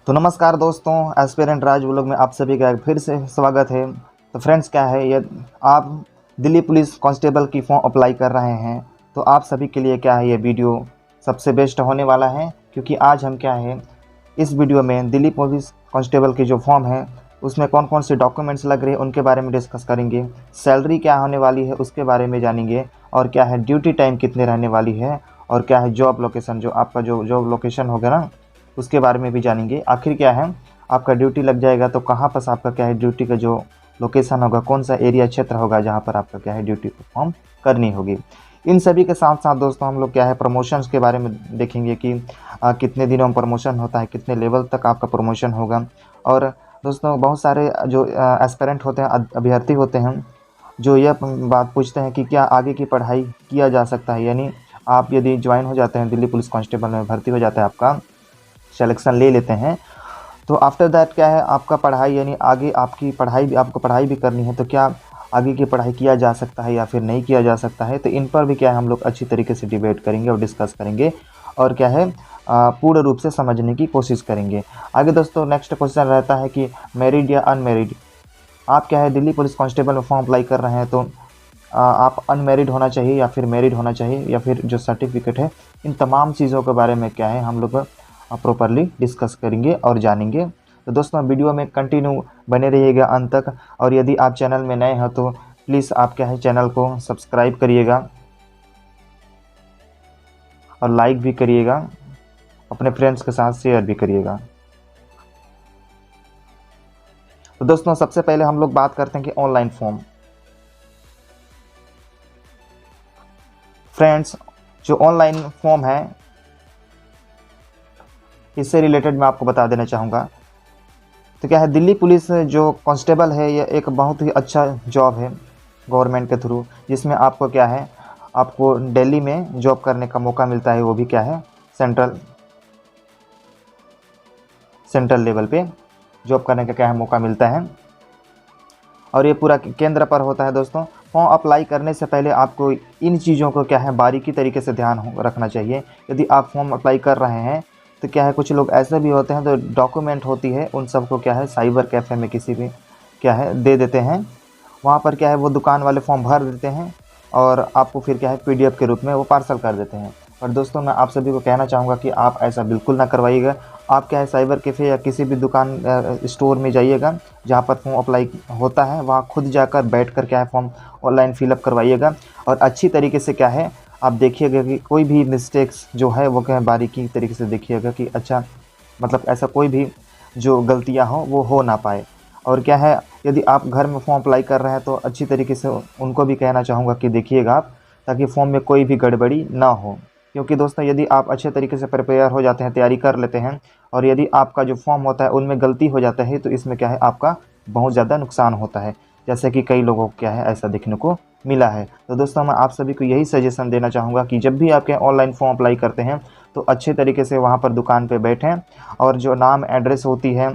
तो नमस्कार दोस्तों, एस्पिरेंट राज व्लॉग में आप सभी का फिर से स्वागत है। तो फ्रेंड्स, क्या है, ये आप दिल्ली पुलिस कांस्टेबल की फॉर्म अप्लाई कर रहे हैं तो आप सभी के लिए क्या है, ये वीडियो सबसे बेस्ट होने वाला है। क्योंकि आज हम क्या है, इस वीडियो में दिल्ली पुलिस कांस्टेबल की जो फॉर्म है उसमें कौन कौन से डॉक्यूमेंट्स लग रहे हैं उनके बारे में डिस्कस करेंगे। सैलरी क्या होने वाली है उसके बारे में जानेंगे, और क्या है ड्यूटी टाइम कितने रहने वाली है, और क्या है जॉब लोकेशन, जो आपका जो जॉब लोकेशन होगा ना उसके बारे में भी जानेंगे। आखिर क्या है, आपका ड्यूटी लग जाएगा तो कहाँ पर आपका क्या है ड्यूटी का जो लोकेशन होगा, कौन सा एरिया क्षेत्र होगा जहाँ पर आपका क्या है ड्यूटी परफॉर्म करनी होगी। इन सभी के साथ साथ दोस्तों हम लोग क्या है प्रमोशंस के बारे में देखेंगे कि कितने दिनों में प्रमोशन होता है, कितने लेवल तक आपका प्रमोशन होगा। और दोस्तों बहुत सारे जो एस्पिरेंट होते हैं, अभ्यर्थी होते हैं, जो यह बात पूछते हैं कि क्या आगे की पढ़ाई किया जा सकता है। यानी आप यदि ज्वाइन हो जाते हैं, दिल्ली पुलिस कांस्टेबल में भर्ती हो जाता है, आपका सिलेक्शन ले लेते हैं, तो आफ्टर दैट क्या है आपका पढ़ाई, यानी आगे आपकी पढ़ाई भी, आपको पढ़ाई भी करनी है तो क्या आगे की पढ़ाई किया जा सकता है या फिर नहीं किया जा सकता है। तो इन पर भी क्या है हम लोग अच्छी तरीके से डिबेट करेंगे और डिस्कस करेंगे, और क्या है पूर्ण रूप से समझने की कोशिश करेंगे। आगे दोस्तों नेक्स्ट क्वेश्चन रहता है कि मैरिड या अनमैरिड। आप क्या है दिल्ली पुलिस कांस्टेबल में फॉर्म अप्लाई कर रहे हैं तो आप अनमैरिड होना चाहिए या फिर मैरिड होना चाहिए, या फिर जो सर्टिफिकेट है, इन तमाम चीज़ों के बारे में क्या है हम लोग प्रॉपरली डिस्कस करेंगे और जानेंगे। तो दोस्तों वीडियो में कंटिन्यू बने रहिएगा अंत तक। और यदि आप चैनल में नए हैं तो प्लीज़ आप क्या है चैनल को सब्सक्राइब करिएगा और लाइक भी करिएगा, अपने फ्रेंड्स के साथ शेयर भी करिएगा। तो दोस्तों सबसे पहले हम लोग बात करते हैं कि ऑनलाइन फॉर्म। फ्रेंड्स, जो ऑनलाइन फॉर्म है इससे रिलेटेड मैं आपको बता देना चाहूँगा। तो क्या है, दिल्ली पुलिस जो कांस्टेबल है यह एक बहुत ही अच्छा जॉब है गवर्नमेंट के थ्रू, जिसमें आपको क्या है, आपको दिल्ली में जॉब करने का मौका मिलता है, वो भी क्या है सेंट्रल लेवल पे जॉब करने का क्या है मौका मिलता है, और ये पूरा केंद्र पर होता है। दोस्तों फॉर्म अप्लाई करने से पहले आपको इन चीज़ों को क्या है बारीकी तरीके से ध्यान रखना चाहिए। यदि आप फॉर्म अप्लाई कर रहे हैं तो क्या है, कुछ लोग ऐसे भी होते हैं तो डॉक्यूमेंट होती है उन सबको क्या है साइबर कैफ़े में किसी भी क्या है दे देते हैं। वहाँ पर क्या है वो दुकान वाले फॉर्म भर देते हैं और आपको फिर क्या है पीडीएफ के रूप में वो पार्सल कर देते हैं। पर दोस्तों मैं आप सभी को कहना चाहूँगा कि आप ऐसा बिल्कुल ना करवाइएगा। आप क्या है साइबर कैफ़े या किसी भी दुकान स्टोर में जाइएगा जहाँ पर फॉर्म अप्लाई होता है, वहाँ खुद जाकर बैठ कर क्या है फॉर्म ऑनलाइन फिलअप करवाइएगा। और अच्छी तरीके से क्या है आप देखिएगा कि कोई भी मिस्टेक्स जो है वो क्या है बारीकी तरीके से देखिएगा कि अच्छा, मतलब ऐसा कोई भी जो गलतियाँ हो वो हो ना पाए। और क्या है, यदि आप घर में फॉर्म अप्लाई कर रहे हैं तो अच्छी तरीके से उनको भी कहना चाहूँगा कि देखिएगा आप, ताकि फॉर्म में कोई भी गड़बड़ी ना हो। क्योंकि दोस्तों यदि आप अच्छे तरीके से प्रिपेयर हो जाते हैं, तैयारी कर लेते हैं, और यदि आपका जो फॉर्म होता है उनमें गलती हो जाता है तो इसमें क्या है आपका बहुत ज़्यादा नुकसान होता है, जैसे कि कई लोगों को क्या है ऐसा देखने को मिला है। तो दोस्तों मैं आप सभी को यही सजेशन देना चाहूँगा कि जब भी आपके ऑनलाइन फॉर्म अप्लाई करते हैं तो अच्छे तरीके से वहाँ पर दुकान पे बैठें, और जो नाम एड्रेस होती है,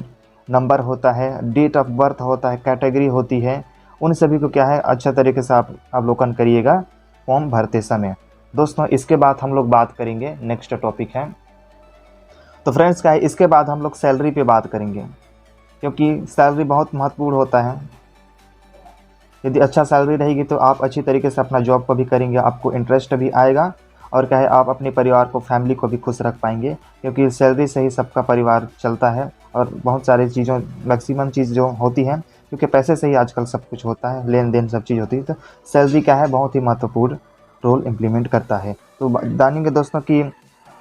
नंबर होता है, डेट ऑफ बर्थ होता है, कैटेगरी होती है, उन सभी को क्या है अच्छा तरीके से आप अवलोकन करिएगा फॉर्म भरते समय। दोस्तों इसके बाद हम लोग बात करेंगे, नेक्स्ट टॉपिक है, तो फ्रेंड्स क्या है इसके बाद हम लोग सैलरी पे बात करेंगे, क्योंकि सैलरी बहुत महत्वपूर्ण होता है। यदि अच्छा सैलरी रहेगी तो आप अच्छी तरीके से अपना जॉब को भी करेंगे, आपको इंटरेस्ट भी आएगा, और क्या है आप अपने परिवार को, फैमिली को भी खुश रख पाएंगे, क्योंकि सैलरी से ही सबका परिवार चलता है। और बहुत सारी चीज़ों, मैक्सिमम चीज़ जो होती है, क्योंकि पैसे से ही आजकल सब कुछ होता है, लेन देन सब चीज़ होती है, तो सैलरी क्या है बहुत ही महत्वपूर्ण रोल इम्प्लीमेंट करता है। तो जानेंगे दोस्तों कि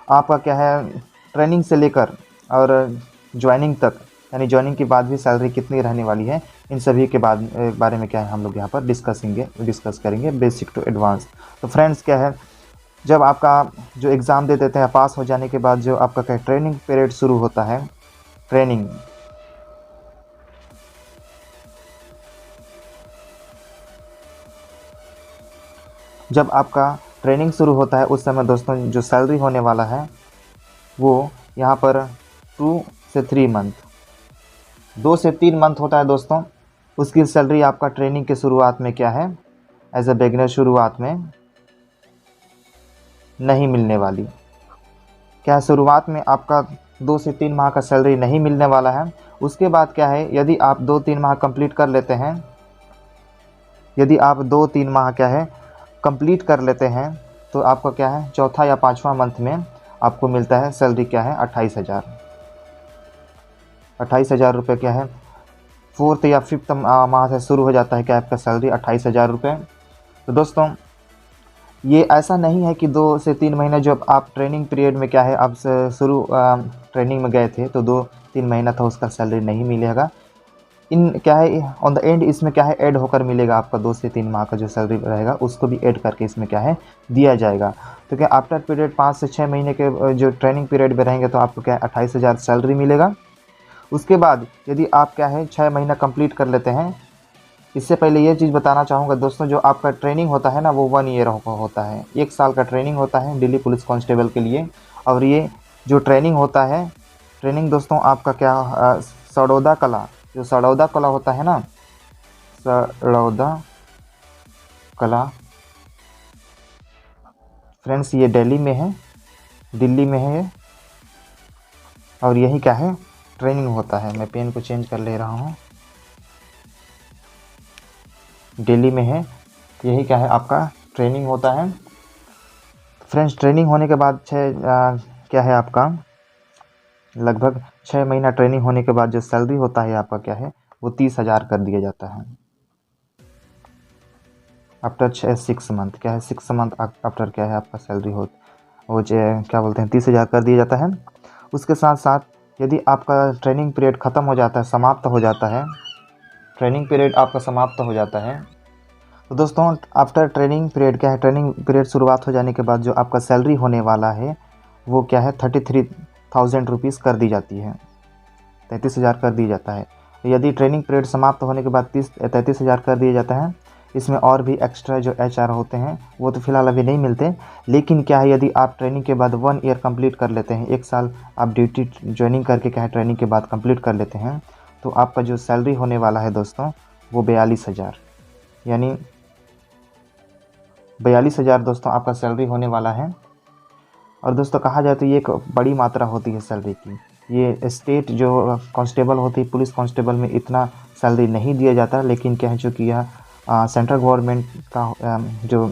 आपका क्या है ट्रेनिंग से लेकर और ज्वाइनिंग तक, यानी ज्वाइनिंग के बाद भी सैलरी कितनी रहने वाली है, इन सभी के बारे में क्या है हम लोग यहाँ पर डिस्कस करेंगे बेसिक टू एडवांस। तो फ्रेंड्स क्या है, जब आपका जो एग्ज़ाम दे देते हैं, पास हो जाने के बाद जो आपका क्या ट्रेनिंग पीरियड शुरू होता है, ट्रेनिंग जब आपका ट्रेनिंग शुरू होता है उस समय दोस्तों जो सैलरी होने वाला है वो यहाँ पर 2 से 3 मंथ, 2 से 3 मंथ होता है दोस्तों। उसकी सैलरी आपका ट्रेनिंग के शुरुआत में क्या है, एज अ बिगिनर शुरुआत में नहीं मिलने वाली। क्या है शुरुआत में आपका 2 से 3 माह का सैलरी नहीं मिलने वाला है। उसके बाद क्या है, यदि आप 2-3 माह कंप्लीट कर लेते हैं, यदि आप 2-3 माह क्या है कंप्लीट कर लेते हैं, तो आपका क्या है चौथा या 5वां मंथ में आपको मिलता है सैलरी क्या है 28,000। 28,000 रुपये क्या है 4th या 5th माह से शुरू हो जाता है क्या आपका सैलरी 28,000 रुपये। तो दोस्तों ये ऐसा नहीं है कि 2 से 3 महीने जब आप ट्रेनिंग पीरियड में क्या है आप शुरू ट्रेनिंग में गए थे तो 2-3 महीना था उसका सैलरी नहीं मिलेगा। इन क्या है ऑन द एंड इसमें क्या है ऐड होकर मिलेगा आपका 2 से 3 माह का जो सैलरी रहेगा उसको भी ऐड करके इसमें क्या है दिया जाएगा। तो क्या आफ्टर पीरियड 5 से 6 महीने के जो ट्रेनिंग पीरियड में रहेंगे तो आपको क्या है 28,000 सैलरी मिलेगा। उसके बाद यदि आप क्या है 6 महीना कंप्लीट कर लेते हैं, इससे पहले ये चीज़ बताना चाहूँगा दोस्तों, जो आपका ट्रेनिंग होता है ना वो 1 ईयर होता है, 1 साल का ट्रेनिंग होता है दिल्ली पुलिस कांस्टेबल के लिए। और ये जो ट्रेनिंग होता है, ट्रेनिंग दोस्तों आपका क्या सड़ौदा कला, जो सड़ौदा कला होता है ना, सड़ौदा कला फ्रेंड्स ये दिल्ली में है, दिल्ली में है और यही क्या है ट्रेनिंग होता है। मैं पेन को चेंज कर ले रहा हूँ, दिल्ली में है, यही क्या है आपका ट्रेनिंग होता है। फ्रेंड्स ट्रेनिंग होने के बाद क्या है आपका लगभग 6 महीना ट्रेनिंग होने के बाद जो सैलरी होता है आपका क्या है वो 30,000 कर दिया जाता है। आफ्टर 6 मंथ क्या है 6 मंथ आफ्टर क्या है आपका सैलरी हो वो क्या बोलते हैं 30,000 कर दिया जाता है। उसके साथ साथ यदि आपका ट्रेनिंग पीरियड ख़त्म हो जाता है, समाप्त हो जाता है, ट्रेनिंग पीरियड आपका समाप्त हो जाता है, तो दोस्तों आफ्टर ट्रेनिंग पीरियड क्या है, ट्रेनिंग पीरियड शुरुआत हो जाने के बाद जो आपका सैलरी होने वाला है वो क्या है 33,000 रुपीज़ कर दी जाती है, 33,000 कर दी जाता है। यदि ट्रेनिंग पीरियड समाप्त होने के बाद 33,000 कर दिया जाता है। इसमें और भी एक्स्ट्रा जो HR होते हैं वो तो फिलहाल अभी नहीं मिलते, लेकिन क्या है यदि आप ट्रेनिंग के बाद 1 ईयर कंप्लीट कर लेते हैं, 1 साल आप ड्यूटी ज्वाइनिंग करके क्या है ट्रेनिंग के बाद कंप्लीट कर लेते हैं, तो आपका जो सैलरी होने वाला है दोस्तों वो 42,000, यानी 42,000 दोस्तों आपका सैलरी होने वाला है। और दोस्तों कहा जाए तो ये एक बड़ी मात्रा होती है सैलरी की। ये स्टेट जो कांस्टेबल होती है, पुलिस कांस्टेबल में इतना सैलरी नहीं दिया जाता, लेकिन क्या है चूँकि यह सेंट्रल गवर्नमेंट का जो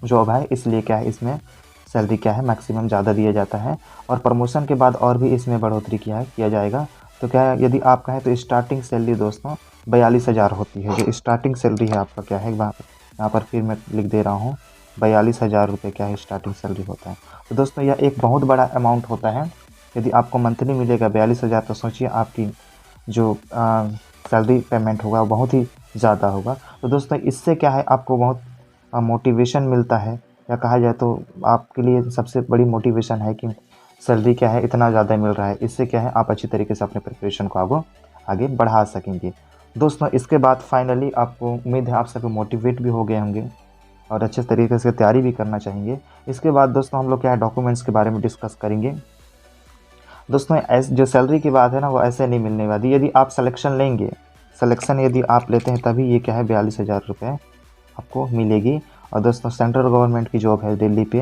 जॉब है इसलिए क्या है इसमें सैलरी क्या है मैक्सिमम ज़्यादा दिया जाता है। और प्रमोशन के बाद और भी इसमें बढ़ोतरी किया जाएगा। तो क्या है यदि आप कहें तो स्टार्टिंग सैलरी दोस्तों 42,000 होती है, जो स्टार्टिंग सैलरी है आपका क्या है यहाँ पर फिर मैं लिख दे रहा हूँ 42,000 रुपये क्या है स्टार्टिंग सैलरी होता है। तो दोस्तों यह एक बहुत बड़ा अमाउंट होता है। यदि आपको मंथली मिलेगा 42,000 तो सोचिए आपकी जो सैलरी पेमेंट होगा बहुत ही ज़्यादा होगा। तो दोस्तों इससे क्या है आपको बहुत मोटिवेशन मिलता है, या कहा जाए तो आपके लिए सबसे बड़ी मोटिवेशन है कि सैलरी क्या है इतना ज़्यादा मिल रहा है। इससे क्या है आप अच्छी तरीके से अपने प्रिपरेशन को आगे बढ़ा सकेंगे। दोस्तों इसके बाद फाइनली आपको उम्मीद है आप सभी मोटिवेट भी हो गए होंगे और अच्छे तरीके से तैयारी भी करना चाहेंगे। इसके बाद दोस्तों हम लोग क्या है डॉक्यूमेंट्स के बारे में डिस्कस करेंगे। दोस्तों जो सैलरी की बात है ना वो ऐसे नहीं मिलने वाली। यदि आप सिलेक्शन लेंगे, सिलेक्शन यदि आप लेते हैं तभी ये क्या है 42,000 रुपये आपको मिलेगी। और दोस्तों सेंट्रल गवर्नमेंट की जॉब है दिल्ली पे,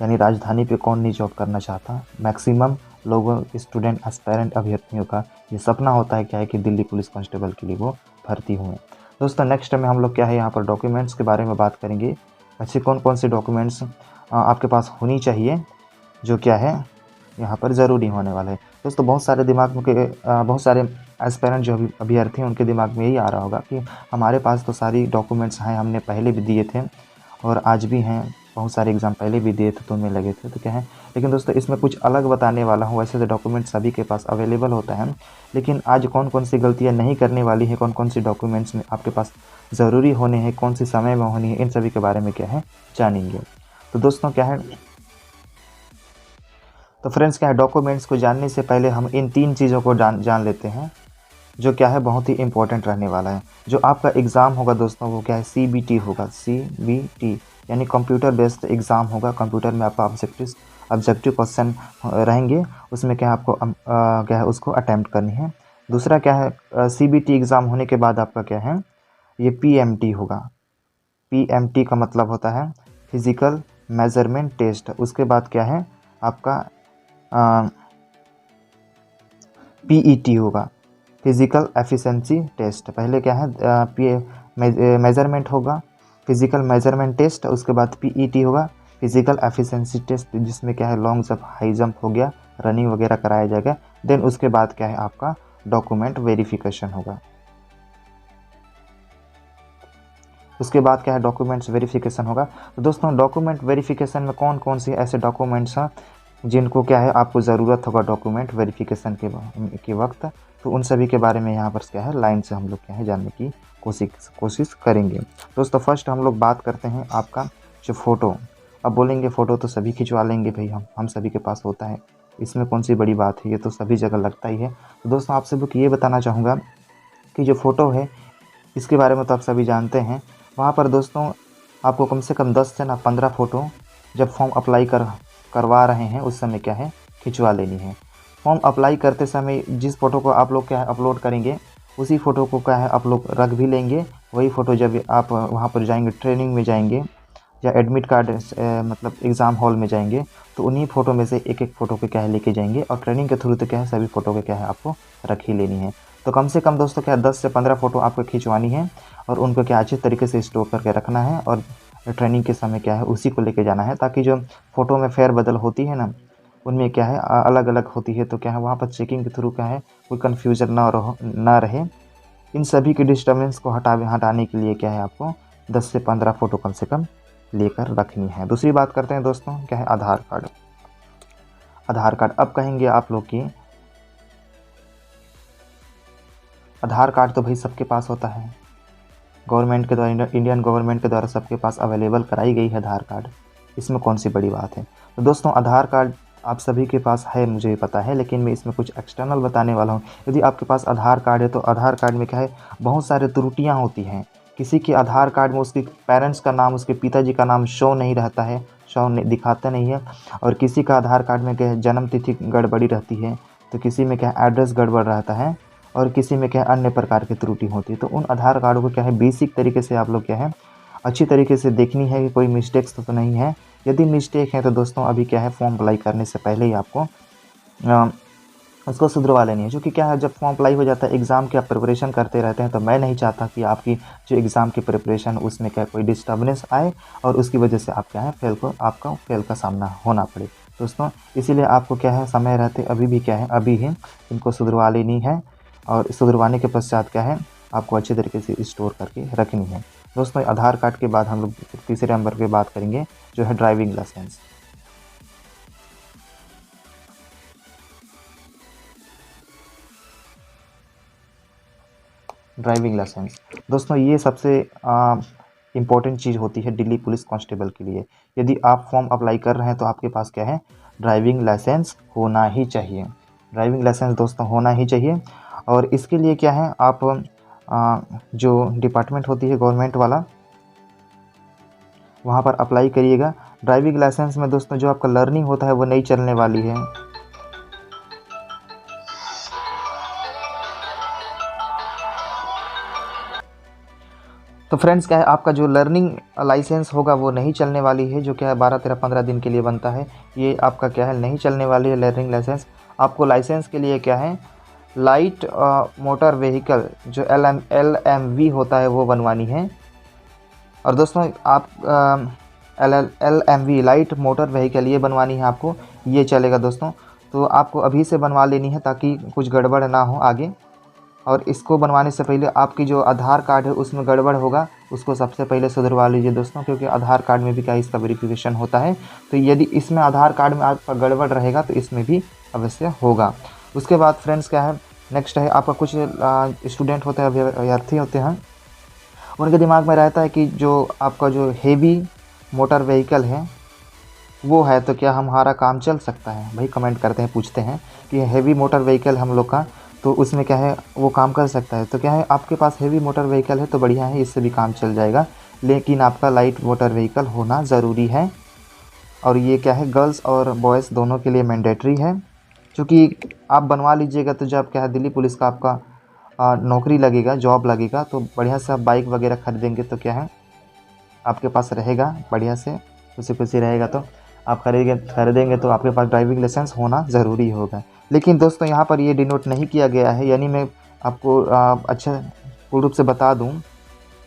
यानी राजधानी पे कौन नहीं जॉब करना चाहता। मैक्सिमम लोगों स्टूडेंट एस्पायरेंट अभ्यर्थियों का ये सपना होता है क्या है कि दिल्ली पुलिस कांस्टेबल के लिए वो भर्ती हुए। दोस्तों नेक्स्ट में हम लोग क्या है यहाँ पर डॉक्यूमेंट्स के बारे में बात करेंगे। अच्छे कौन कौन से डॉक्यूमेंट्स आपके पास होनी चाहिए जो क्या है यहाँ पर ज़रूरी होने वाला है। दोस्तों बहुत सारे दिमाग में बहुत सारे एस्पायरेंट जो अभ्यर्थी हैं उनके दिमाग में यही आ रहा होगा कि हमारे पास तो सारी डॉक्यूमेंट्स हैं, हमने पहले भी दिए थे और आज भी हैं, बहुत सारे एग्ज़ाम पहले भी दिए थे तो उनमें लगे थे, तो क्या है। लेकिन दोस्तों इसमें कुछ अलग बताने वाला हूँ। वैसे तो डॉक्यूमेंट सभी के पास अवेलेबल होता है, लेकिन आज कौन कौन सी गलतियाँ नहीं करने वाली है, कौन कौन सी डॉक्यूमेंट्स में आपके पास ज़रूरी होने हैं, कौन सी समय में होनी है, इन सभी के बारे में क्या है जानेंगे। तो दोस्तों क्या है तो फ्रेंड्स क्या है डॉक्यूमेंट्स को जानने से पहले हम इन 3 चीज़ों को जान लेते हैं जो क्या है बहुत ही इंपॉर्टेंट रहने वाला है। जो आपका एग्ज़ाम होगा दोस्तों वो क्या है CBT होगा, CBT यानी कंप्यूटर बेस्ड एग्ज़ाम होगा। कंप्यूटर में आपका ऑब्जेक्टिव क्वेश्चन रहेंगे, उसमें क्या है आपको क्या है उसको अटैम्प्ट करनी है। दूसरा क्या है CBT एग्ज़ाम होने के बाद आपका क्या है ये PMT होगा। PMT का मतलब होता है फिज़िकल मेजरमेंट टेस्ट। उसके बाद क्या है आपका PET होगा, फिज़िकल एफिशिएंसी टेस्ट। पहले क्या है मेजरमेंट होगा, फिज़िकल मेजरमेंट टेस्ट, उसके बाद PET होगा, फिज़िकल एफिशिएंसी टेस्ट, जिसमें क्या है लॉन्ग जंप, हाई जंप हो गया, रनिंग वगैरह कराया जाएगा। देन उसके बाद क्या है आपका डॉक्यूमेंट वेरिफिकेशन होगा। उसके बाद क्या है डॉक्यूमेंट्स वेरिफिकेशन होगा। तो दोस्तों डॉक्यूमेंट वेरिफिकेशन में कौन कौन से ऐसे डॉक्यूमेंट्स हैं जिनको क्या है आपको ज़रूरत होगा डॉक्यूमेंट वेरिफिकेशन के वक्त, तो उन सभी के बारे में यहाँ पर क्या है लाइन से हम लोग क्या है जानने की कोशिश करेंगे। दोस्तों फर्स्ट हम लोग बात करते हैं आपका जो फ़ोटो। अब बोलेंगे फ़ोटो तो सभी खिंचवा लेंगे भाई, हम सभी के पास होता है, इसमें कौन सी बड़ी बात है, ये तो सभी जगह लगता ही है। तो दोस्तों आप सभी को ये बताना चाहूँगा कि जो फ़ोटो है इसके बारे में तो आप सभी जानते हैं। वहाँ पर दोस्तों आपको कम से कम 10 से 15 फ़ोटो जब फॉर्म अप्लाई करवा रहे हैं उस समय क्या है खिंचवा लेनी है। फॉर्म अप्लाई करते समय जिस फ़ोटो को आप लोग क्या है अपलोड करेंगे उसी फ़ोटो को क्या है आप लोग रख भी लेंगे। वही फ़ोटो जब आप वहाँ पर जाएंगे, ट्रेनिंग में जाएंगे या एडमिट कार्ड मतलब एग्ज़ाम हॉल में जाएंगे, तो उन्हीं फ़ोटो में से एक एक फ़ोटो को क्या है लेके जाएंगे, और ट्रेनिंग के थ्रू तो क्या है सभी फ़ोटो को क्या है आपको रख ही लेनी है। तो कम से कम दोस्तों क्या 10 से 15 फ़ोटो आपको खिंचवानी है और उनको क्या अच्छे तरीके से स्टोर करके रखना है, और ट्रेनिंग के समय क्या है उसी को लेके जाना है, ताकि जो फ़ोटो में फेर बदल होती है ना उनमें क्या है अलग अलग होती है, तो क्या है वहाँ पर चेकिंग के थ्रू क्या है कोई कन्फ्यूजन ना रहे। इन सभी के डिस्टर्बेंस को हटाने के लिए क्या है आपको 10 से 15 फ़ोटो कम से कम लेकर रखनी है। दूसरी बात करते हैं दोस्तों क्या है आधार कार्ड। आधार कार्ड अब कहेंगे आप लोग कि आधार कार्ड तो भाई सबके पास होता है, गवर्नमेंट के द्वारा, इंडियन गवर्नमेंट के द्वारा सबके पास अवेलेबल कराई गई है आधार कार्ड, इसमें कौन सी बड़ी बात है। तो दोस्तों आधार कार्ड आप सभी के पास है मुझे पता है, लेकिन मैं इसमें कुछ एक्सटर्नल बताने वाला हूँ। यदि आपके पास आधार कार्ड है तो आधार कार्ड में क्या है बहुत सारे त्रुटियाँ होती हैं। किसी के आधार कार्ड में उसके पेरेंट्स का नाम, उसके पिताजी का नाम शो नहीं रहता है, दिखाता नहीं है, और किसी का आधार कार्ड में क्या है जन्म तिथि गड़बड़ी रहती है, तो किसी में क्या है एड्रेस गड़बड़ रहता है, और किसी में क्या है अन्य प्रकार की त्रुटि होती है। तो उन आधार कार्डों को क्या है बेसिक तरीके से आप लोग क्या है अच्छी तरीके से देखनी है कि कोई मिस्टेक्स तो नहीं है। यदि मिस्टेक है तो दोस्तों अभी क्या है फॉर्म अप्लाई करने से पहले ही आपको उसको सुधरवा लेनी है। क्योंकि क्या है जब फॉर्म अप्लाई हो जाता है एग्ज़ाम की आप प्रिपरेशन करते रहते हैं, तो मैं नहीं चाहता कि आपकी जो एग्ज़ाम की प्रिपरेशन उसमें क्या कोई डिस्टर्बेंस आए और उसकी वजह से आप क्या है आपका फेल का सामना होना पड़े। दोस्तों इसीलिए आपको क्या है समय रहते अभी भी क्या है अभी ही इनको सुधरवा लेनी है, और सुधरवाने के पश्चात क्या है आपको अच्छे तरीके से स्टोर करके रखनी है। दोस्तों आधार कार्ड के बाद हम लोग तीसरे नंबर पे बात करेंगे जो है ड्राइविंग लाइसेंस। ड्राइविंग लाइसेंस दोस्तों ये सबसे इम्पोर्टेंट चीज़ होती है दिल्ली पुलिस कांस्टेबल के लिए। यदि आप फॉर्म अप्लाई कर रहे हैं तो आपके पास क्या है ड्राइविंग लाइसेंस होना ही चाहिए। ड्राइविंग लाइसेंस दोस्तों होना ही चाहिए। और इसके लिए क्या है आप जो डिपार्टमेंट होती है गवर्नमेंट वाला वहाँ पर अप्लाई करिएगा। ड्राइविंग लाइसेंस में दोस्तों जो आपका लर्निंग होता है वो नहीं चलने वाली है। तो फ्रेंड्स क्या है आपका जो लर्निंग लाइसेंस होगा वो नहीं चलने वाली है, जो क्या है 12, 13, 15 दिन के लिए बनता है, ये आपका क्या है नहीं चलने वाली है लर्निंग लाइसेंस। आपको लाइसेंस के लिए क्या है लाइट मोटर व्हीकल जो LMV होता है वो बनवानी है। और दोस्तों आप LMV लाइट मोटर व्हीकल ये बनवानी है आपको, ये चलेगा दोस्तों। तो आपको अभी से बनवा लेनी है ताकि कुछ गड़बड़ ना हो आगे। और इसको बनवाने से पहले आपकी जो आधार कार्ड है उसमें गड़बड़ होगा, उसको सबसे पहले सुधरवा लीजिए दोस्तों, क्योंकि आधार कार्ड में भी क्या इसका वेरिफिकेशन होता है। तो यदि इसमें आधार कार्ड में आपका गड़बड़ रहेगा तो इसमें भी अवश्य होगा। उसके बाद फ्रेंड्स क्या है नेक्स्ट है आपका कुछ स्टूडेंट होते हैं, विद्यार्थी होते हैं, उनके दिमाग में रहता है कि जो आपका जो हेवी मोटर व्हीकल है वो है तो क्या हमारा काम चल सकता है। भाई कमेंट करते हैं पूछते हैं कि हेवी मोटर व्हीकल हम लोग का तो उसमें क्या है वो काम कर सकता है। तो क्या है आपके पास हेवी मोटर व्हीकल है तो बढ़िया है, इससे भी काम चल जाएगा, लेकिन आपका लाइट मोटर व्हीकल होना ज़रूरी है। और ये क्या है गर्ल्स और बॉयज़ दोनों के लिए मैंडेटरी है। क्योंकि आप बनवा लीजिएगा तो जब क्या है दिल्ली पुलिस का आपका नौकरी लगेगा, जॉब लगेगा, तो बढ़िया से आप बाइक वगैरह खरीदेंगे तो क्या है आपके पास रहेगा, बढ़िया से खुशी खुशी रहेगा। तो आप खरीदेंगे तो आपके पास ड्राइविंग लाइसेंस होना ज़रूरी होगा। लेकिन दोस्तों यहाँ पर ये डिनोट नहीं किया गया है, यानी मैं आपको अच्छा पूर्ण रूप से बता दूँ,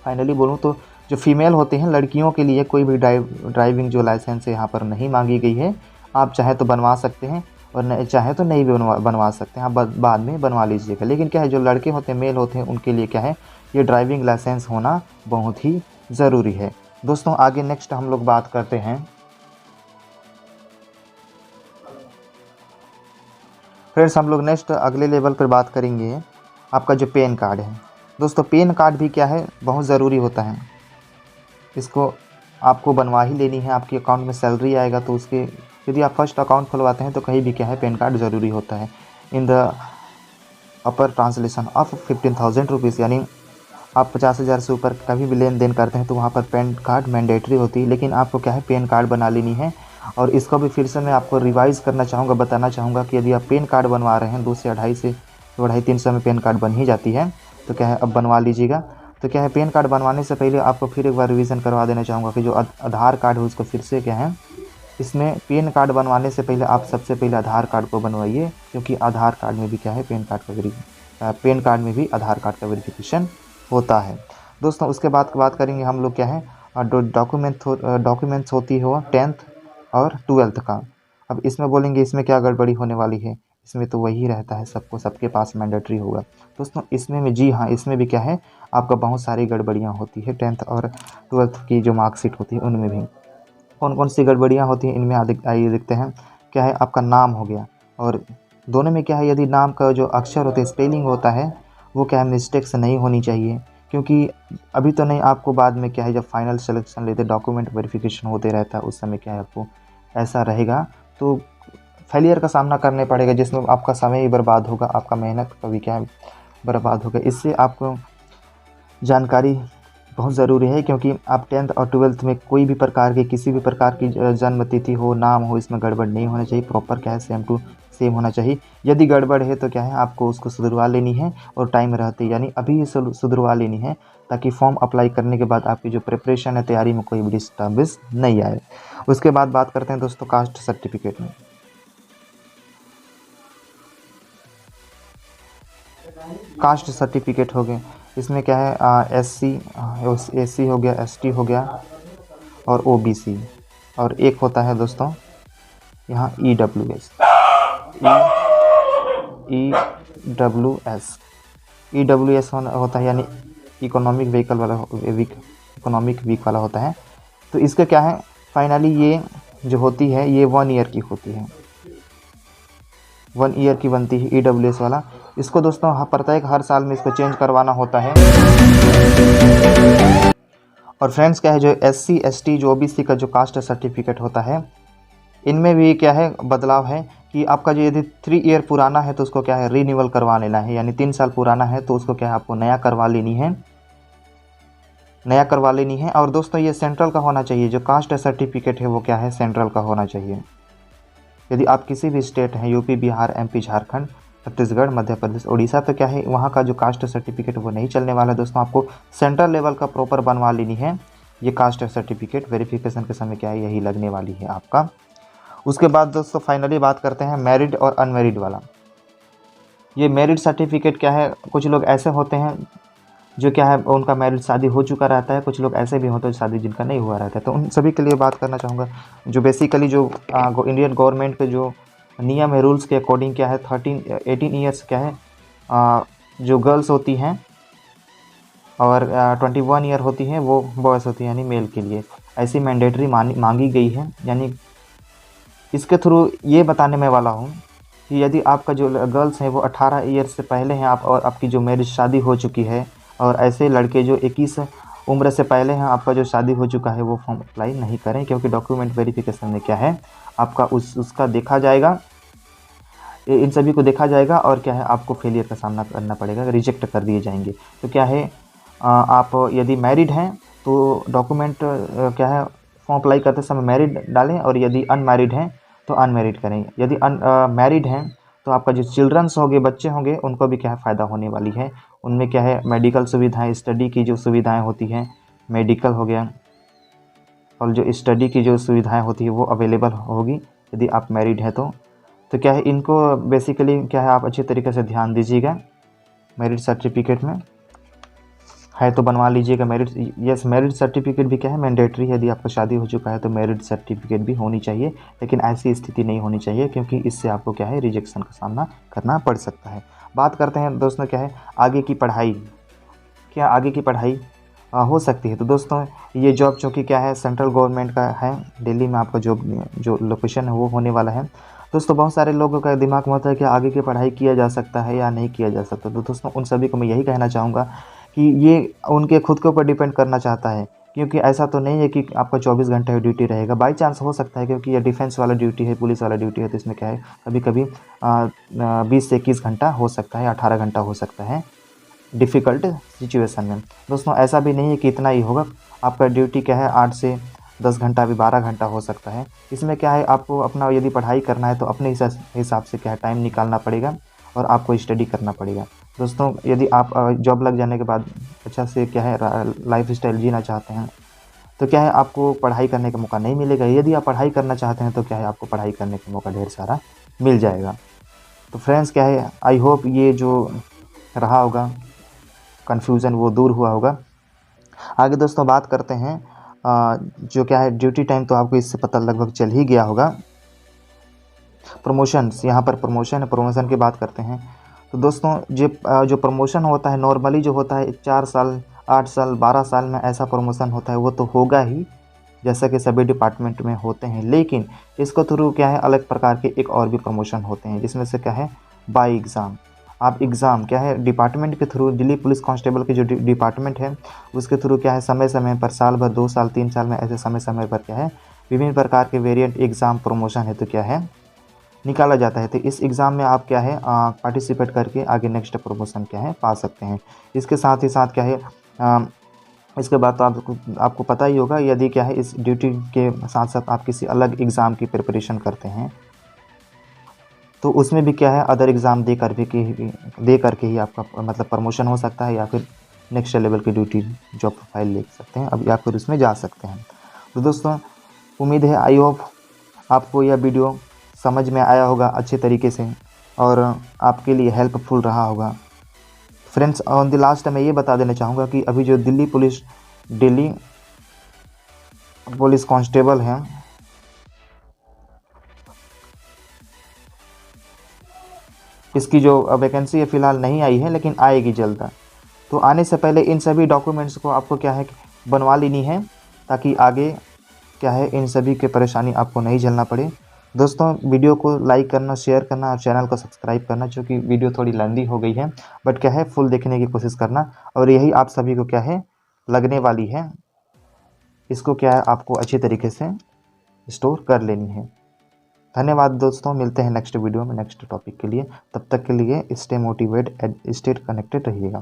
फाइनली बोलूँ तो जो फीमेल होती हैं लड़कियों के लिए कोई भी ड्राइविंग जो लाइसेंस है यहाँ पर नहीं मांगी गई है। आप चाहे तो बनवा सकते हैं और नहीं चाहे तो नहीं भी बनवा सकते हैं, आप बाद में बनवा लीजिएगा। लेकिन क्या है, जो लड़के होते हैं, मेल होते हैं, उनके लिए क्या है, ये ड्राइविंग लाइसेंस होना बहुत ही ज़रूरी है। दोस्तों आगे नेक्स्ट हम लोग बात करते हैं। फ्रेंड्स हम लोग नेक्स्ट अगले लेवल पर बात करेंगे आपका जो पैन कार्ड है। दोस्तों पैन कार्ड भी क्या है, बहुत ज़रूरी होता है। इसको आपको बनवा ही लेनी है। आपके अकाउंट में सैलरी आएगा तो उसके, यदि आप फर्स्ट अकाउंट खुलवाते हैं तो कहीं भी क्या है, पैन कार्ड ज़रूरी होता है। In the upper translation of 15,000 rupees, यानी आप 50,000 से ऊपर कभी भी लेन देन करते हैं तो वहाँ पर पैन कार्ड मैंडेटरी होती है। लेकिन आपको क्या है, पैन कार्ड बना लेनी है। और इसको भी फिर से मैं आपको रिवाइज़ करना चाहूँगा, बताना चाहूँगा कि यदि आप पैन कार्ड बनवा रहे हैं 2 से 2.5-300 में पैन कार्ड बन ही जाती है, तो क्या है अब बनवा लीजिएगा। तो क्या है, पैन कार्ड बनवाने से पहले आपको फिर एक बार रिवीजन करवा देना चाहूँगा कि जो आधार कार्ड है उसको फिर से क्या है, इसमें पैन कार्ड बनवाने से पहले आप सबसे पहले आधार कार्ड को बनवाइए, क्योंकि आधार कार्ड में भी क्या है, पैन कार्ड में भी आधार कार्ड का वेरिफिकेशन होता है। दोस्तों उसके बाद बात करेंगे हम लोग क्या है, डॉक्यूमेंट्स होती है वो 10th और 12th का। अब इसमें बोलेंगे इसमें क्या गड़बड़ी होने वाली है, इसमें तो वही रहता है, सबके पास मैंडेटरी होगा। दोस्तों इसमें भी, जी हाँ, इसमें भी क्या है, आपका बहुत सारी गड़बड़ियाँ होती है। 10th और 12th की जो मार्कशीट होती है उनमें भी कौन कौन सी गड़बड़ियाँ होती हैं, इनमें आइए देखते हैं। क्या है, आपका नाम हो गया, और दोनों में क्या है, यदि नाम का जो अक्षर होते हैं, स्पेलिंग होता है, वो क्या है, मिस्टेक से नहीं होनी चाहिए। क्योंकि अभी तो नहीं, आपको बाद में क्या है, जब फाइनल सिलेक्शन लेते, डॉक्यूमेंट वेरिफिकेशन होते रहता है, उस समय क्या है, आपको ऐसा रहेगा तो फेलियर का सामना करने पड़ेगा, जिसमें आपका समय ही बर्बाद होगा, आपका मेहनत का भी क्या है, बर्बाद होगा। इससे आपको जानकारी बहुत ज़रूरी है, क्योंकि आप 10th और 12th में कोई भी प्रकार की, किसी भी प्रकार की जन्म तिथि हो, नाम हो, इसमें गड़बड़ नहीं होना चाहिए। प्रॉपर क्या है, सेम टू सेम होना चाहिए। यदि गड़बड़ है तो क्या है, आपको उसको सुधरवा लेनी है, और टाइम रहते, यानी अभी सुधरवा लेनी है, ताकि फॉर्म अप्लाई करने के बाद आपकी जो प्रिपरेशन है, तैयारी में कोई भी डिस्टर्बेंस नहीं आए। उसके बाद बात करते हैं दोस्तों कास्ट सर्टिफिकेट में। कास्ट सर्टिफिकेट हो गए, इसमें क्या है, एससी हो गया, एसटी हो गया, और ओबीसी, और एक होता है दोस्तों यहाँ ईडब्ल्यूएस। ईडब्ल्यूएस होता है, यानी इकोनॉमिक वीक वाला होता है। तो इसका क्या है, फाइनली ये जो होती है, ये 1 ईयर की होती है, 1 ईयर की बनती है ईडब्ल्यूएस वाला। इसको दोस्तों प्रत्येक हर साल में इसको चेंज करवाना होता है। और फ्रेंड्स क्या है, जो एससी एसटी जो ओबीसी का जो कास्ट सर्टिफिकेट होता है, इनमें भी क्या है, बदलाव है कि आपका जो यदि 3 ईयर पुराना है तो उसको क्या है, रीन्यूअल करवा लेना है। यानी 3 साल पुराना है तो उसको क्या है, आपको नया करवा लेनी है। और दोस्तों ये सेंट्रल का होना चाहिए, जो कास्ट सर्टिफिकेट है वो क्या है, सेंट्रल का होना चाहिए। यदि आप किसी भी स्टेट हैं, यूपी, बिहार, एमपी, झारखंड, छत्तीसगढ़, मध्य प्रदेश, उड़ीसा, तो क्या है, वहाँ का जो कास्ट सर्टिफिकेट वो नहीं चलने वाला है दोस्तों। आपको सेंट्रल लेवल का प्रॉपर बनवा लेनी है। ये कास्ट सर्टिफिकेट वेरिफिकेशन के समय क्या है, यही लगने वाली है आपका। उसके बाद दोस्तों फाइनली बात करते हैं मैरिड और अनमैरिड वाला। ये मैरिड सर्टिफिकेट क्या है, कुछ लोग ऐसे होते हैं जो क्या है, उनका मैरिज शादी हो चुका रहता है, कुछ लोग ऐसे भी होते हैं शादी जिनका नहीं हुआ रहता है। तो उन सभी के लिए बात करना चाहूँगा, जो बेसिकली जो इंडियन गवर्नमेंट के जो नियम है, रूल्स के अकॉर्डिंग क्या है, 18 ईयर्स क्या है, जो गर्ल्स होती हैं, और 21 ईयर होती हैं वो बॉयज़ होती हैं, यानी मेल के लिए ऐसी मैंडेटरी मांगी गई है। यानी इसके थ्रू ये बताने में वाला हूँ कि यदि आपका जो गर्ल्स हैं वो 18 ईयर से पहले हैं, आप और आपकी जो मैरिज शादी हो चुकी है, और ऐसे लड़के जो 21 उम्र से पहले हैं, आपका जो शादी हो चुका है, वो फॉर्म अप्लाई नहीं करें, क्योंकि डॉक्यूमेंट वेरिफिकेशन में क्या है, आपका उसका देखा जाएगा, इन सभी को देखा जाएगा, और क्या है, आपको फेलियर का सामना करना पड़ेगा, रिजेक्ट कर दिए जाएंगे। तो क्या है, आप यदि मैरिड हैं तो डॉक्यूमेंट क्या है, फॉर्म अप्लाई करते समय मैरिड डालें, और यदि अनमैरिड हैं तो अनमैरिड करें। यदि मैरिड हैं तो आपका जो चिल्ड्रंस होंगे, बच्चे होंगे, उनको भी क्या है, फ़ायदा होने वाली है। उनमें क्या है, मेडिकल सुविधाएं, स्टडी की जो सुविधाएं होती हैं, मेडिकल हो गया, और जो स्टडी की जो सुविधाएं होती है वो अवेलेबल होगी यदि आप मैरिड हैं तो क्या है इनको बेसिकली क्या है आप अच्छी तरीके से ध्यान दीजिएगा। मैरिड सर्टिफिकेट में है तो बनवा लीजिएगा। मैरिड, यस, मैरिड सर्टिफिकेट भी क्या है मैंडेटरी है। यदि आपका शादी हो चुका है तो मैरिड सर्टिफिकेट भी होनी चाहिए, लेकिन ऐसी स्थिति नहीं होनी चाहिए क्योंकि इससे आपको क्या है रिजेक्शन का सामना करना पड़ सकता है। बात करते हैं दोस्तों क्या है आगे की पढ़ाई। क्या आगे की पढ़ाई हो सकती है? तो दोस्तों ये जॉब चूँकि क्या है सेंट्रल गवर्नमेंट का है, दिल्ली में आपका जो लोकेशन है वो होने वाला है। दोस्तों बहुत सारे लोगों का दिमाग में होता है कि आगे की पढ़ाई किया जा सकता है या नहीं किया जा सकता। तो दोस्तों उन सभी को मैं यही कहना चाहूँगा कि ये उनके खुद के ऊपर डिपेंड करना चाहता है, क्योंकि ऐसा तो नहीं है कि आपका 24 घंटे ड्यूटी रहेगा। बाई चांस हो सकता है क्योंकि ये डिफेंस वाला ड्यूटी है, पुलिस वाला ड्यूटी है, तो इसमें क्या है कभी कभी 20 से 21 घंटा हो सकता है, 18 घंटा हो सकता है डिफ़िकल्ट सिचुएशन में। दोस्तों ऐसा भी नहीं है कि इतना ही होगा, आपका ड्यूटी क्या है 8 से 10 घंटा भी 12 घंटा हो सकता है। इसमें क्या है आपको अपना यदि पढ़ाई करना है तो अपने हिसाब से क्या है टाइम निकालना पड़ेगा और आपको स्टडी करना पड़ेगा। दोस्तों यदि आप जॉब लग जाने के बाद अच्छा से क्या है लाइफ स्टाइल जीना चाहते हैं तो क्या है आपको पढ़ाई करने का मौका नहीं मिलेगा। यदि आप पढ़ाई करना चाहते हैं तो क्या है आपको पढ़ाई करने का मौका ढेर सारा मिल जाएगा। तो फ्रेंड्स क्या है आई होप ये जो रहा होगा कन्फ्यूज़न वो दूर हुआ होगा। आगे दोस्तों बात करते हैं जो क्या है ड्यूटी टाइम तो आपको इससे पता लगभग चल ही गया होगा। प्रमोशंस, यहाँ पर प्रमोशन है, प्रमोशन की बात करते हैं। तो दोस्तों जो प्रमोशन होता है नॉर्मली जो होता है 4 साल 8 साल 12 साल में ऐसा प्रमोशन होता है वो तो होगा ही, जैसा कि सभी डिपार्टमेंट में होते हैं। लेकिन इसको थ्रू क्या है अलग प्रकार के एक और भी प्रमोशन होते हैं, जिसमें से क्या है बाय एग्ज़ाम। आप एग्ज़ाम क्या है डिपार्टमेंट के थ्रू, दिल्ली पुलिस कांस्टेबल की जो डिपार्टमेंट है उसके थ्रू क्या है समय समय पर, साल भर 2 साल 3 साल में ऐसे समय समय पर क्या है विभिन्न प्रकार के वेरिएंट एग्ज़ाम प्रमोशन है तो क्या है निकाला जाता है। तो इस एग्ज़ाम में आप क्या है पार्टिसिपेट करके आगे नेक्स्ट प्रमोशन क्या है पा सकते हैं। इसके साथ ही साथ क्या है इसके बाद तो आपको पता ही होगा यदि क्या है इस ड्यूटी के साथ साथ आप किसी अलग एग्ज़ाम की प्रिपरेशन करते हैं तो उसमें भी क्या है अदर एग्ज़ाम दे करके ही आपका मतलब प्रमोशन हो सकता है, या फिर नेक्स्ट लेवल की ड्यूटी जॉब प्रोफाइल ले सकते हैं अब, या फिर उसमें जा सकते हैं। तो दोस्तों उम्मीद है आई होप आपको यह वीडियो समझ में आया होगा अच्छे तरीके से और आपके लिए हेल्पफुल रहा होगा। फ्रेंड्स ऑन द लास्ट मैं ये बता देना चाहूँगा कि अभी जो दिल्ली पुलिस कांस्टेबल हैं इसकी जो वैकेंसी है फ़िलहाल नहीं आई है, लेकिन आएगी जल्द। तो आने से पहले इन सभी डॉक्यूमेंट्स को आपको क्या है बनवा लेनी है, ताकि आगे क्या है इन सभी की परेशानी आपको नहीं झेलना पड़े। दोस्तों वीडियो को लाइक करना, शेयर करना और चैनल को सब्सक्राइब करना, क्योंकि वीडियो थोड़ी लंबी हो गई है, बट क्या है फुल देखने की कोशिश करना, और यही आप सभी को क्या है लगने वाली है। इसको क्या है आपको अच्छी तरीके से स्टोर कर लेनी है। धन्यवाद दोस्तों, मिलते हैं नेक्स्ट वीडियो में नेक्स्ट टॉपिक के लिए। तब तक के लिए stay motivate and stay connected रहिएगा।